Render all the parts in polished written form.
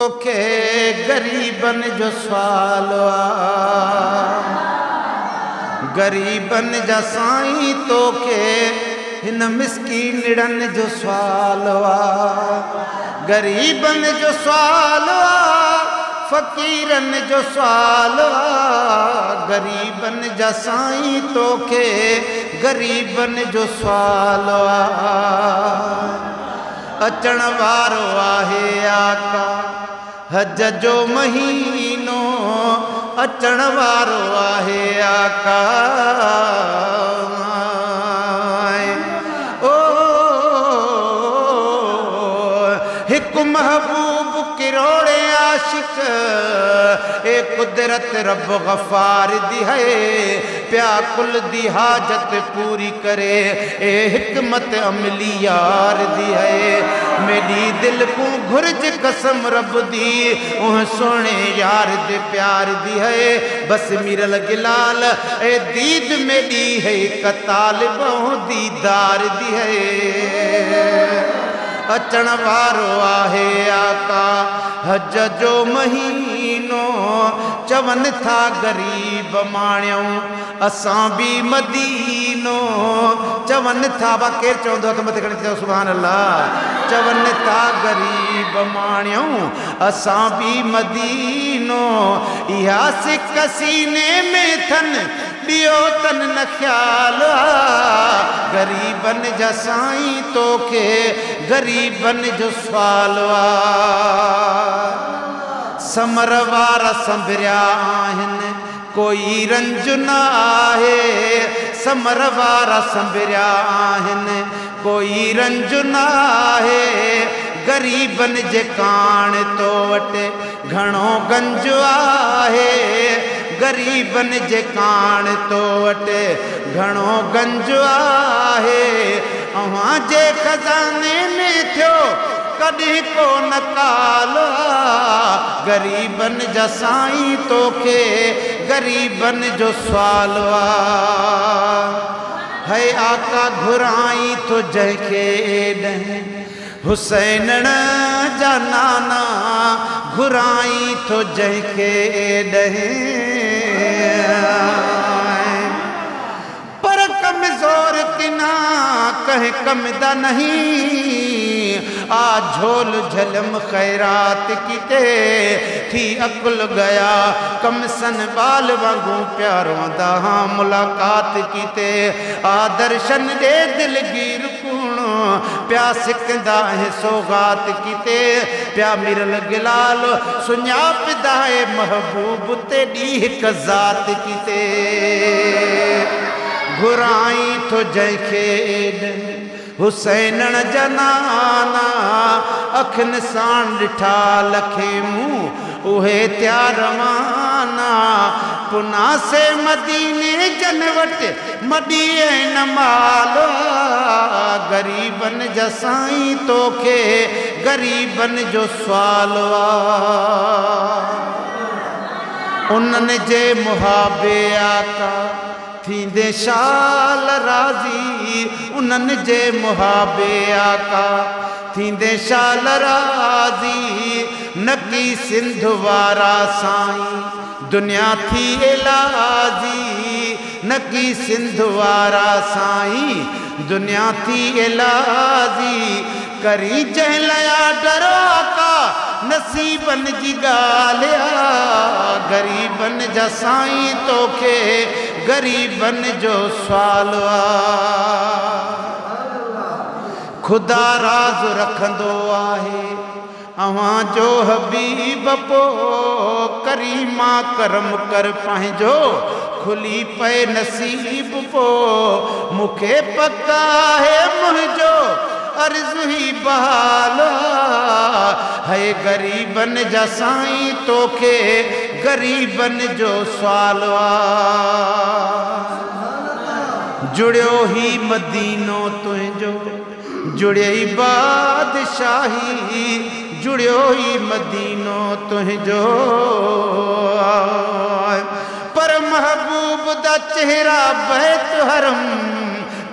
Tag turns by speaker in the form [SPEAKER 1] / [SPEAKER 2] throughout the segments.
[SPEAKER 1] तोखे गरीबन जो सवाल गरीबन जा साईं तोखे हिन मिस्कीनड़न जो सवाल गरीबन जो सवाल फ़कीरन जो सवाल गरीबन जा साईं तोखे गरीबन जो सवाल अचण वारो आहे आका हज जो महीनो अचण वारो आहे आका ओ हिकु महबूब किरोड़े आशिक ए कुदरत रब गफ़ार दी है प्या कुल दी हाजत पूरी करे ए हिकमत अमली यार दी है मेरी दिल को घुर्ज कसम रब दी उह सोने यार दे प्यार दी है बस मिरल गिलाल ए दीद मेरी है कतालिब दीदार दी है अचण वारो आहे आका हज जो महीनो चवन था गरीब माण्यूं असां भी मदीनो चवन था बा केर चवंदो त मथे खणी चओ सुभान अल्लाह चवन था गरीब माण्यूं असां भी मदीनो इहा सिक सीने में थन ॿियो तन न ख्याल गरीबन जा साईं तोखे गरीबन जो सवाल समर वारा संभरिया आहिनि कोई रंज न आहे समर वारा संभरिया आहिनि कोई रंज न आहे गरीबन जे कान तो वटि घणो गंज आहे गरीबन जे कान तो वटि घणो गंज आहे अव्हां जे खज़ाने में थियो कॾहिं को न काल गरीबन जा साईं तोखे गरीबन जो सवाल है आका घुराई तो जंहिंखे ॾहें हुसैनण जा नाना घुराई तो जंहिंखे ॾहें पर कमज़ोर किना कहीं कमदा नहीं आ झोल झलम खैरात किते थी अकुल गया कम सन बाल वांगू प्यारों दा मुलाकात किते आ दर्शन दे दिलगीर कूणो प्या सिकंदा है सौगात किते प्या मिरल गिलाल सुञापदा है महबूब ते ॾींह कज़ात किते घुराई तो जंहिंखे हुसैनण जा नाना अखियुनि सां ॾिठा लखे मुंहुं उहे त्या रवाना पुना से मदीने जन वटि मॾी न माल गरीबन जा साईं तोखे गरीबन जो सवाल उन्हनि जे मुहाबे आका थींदे शाल राज़ी उन्हनि जे मुहाबे आका थींदे शाल राज़ी नकी सिंध वारा साईं दुनिया थी इलाजी नकी सिंध वारा साईं दुनिया थी इलाजी करी जंहिं लया डरो आका नसीबन जी ॻाल्हि गरीबन जा साईं तोखे गरीबन जो सवाल खुदा राज रखंदो आहे अव्हां जो हबीब पो करीमा करम कर पंहिंजो खुली पए नसीब पो मूंखे पका है मुंहिंजो अर्ज़ ही बहाल है गरीबन जा साईं तोखे गरीबन जो सवाल जुड़ियो ही मदीनो तुंहिंजो जुड़ियई बादशाही जुड़ियो ही मदीनो तुंहिंजो पर महबूब दा चेहरा बैत हरम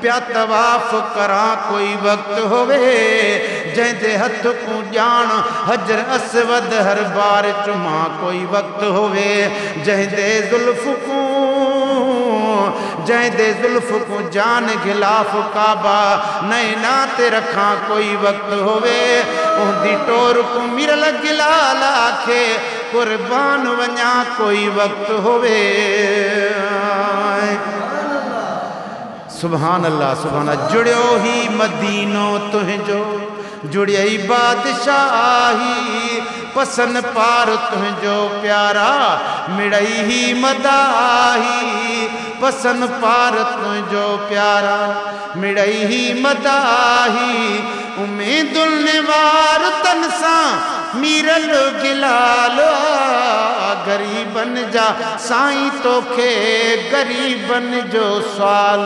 [SPEAKER 1] प्या तवाफ करा कोई वक्त होवे जैंदे हथ को जान हजर असवद हर बार चुमा कोई वक्त होवे जैंदे जुल्फ को जान गिलाफ काबा नैना ते रखा कोई वक्त होवे उहदी टोर को मिरल गिला लाखे कुर्बान वञा कोई वक्त होवे। सुभान अल्लाह सुभान अल्लाह। जुड़ियो ही मदीनो तुझो जुड़ियई बादशाही पसन पार तुझो प्यारा मिड़ई ही मदाही पसन पार तुझो प्यारा मिड़ई ही मदाही उम्मीदुल निवार तनसा मीरल गिलालो गरीबन जा साईं तोखे गरीबन जो सवाल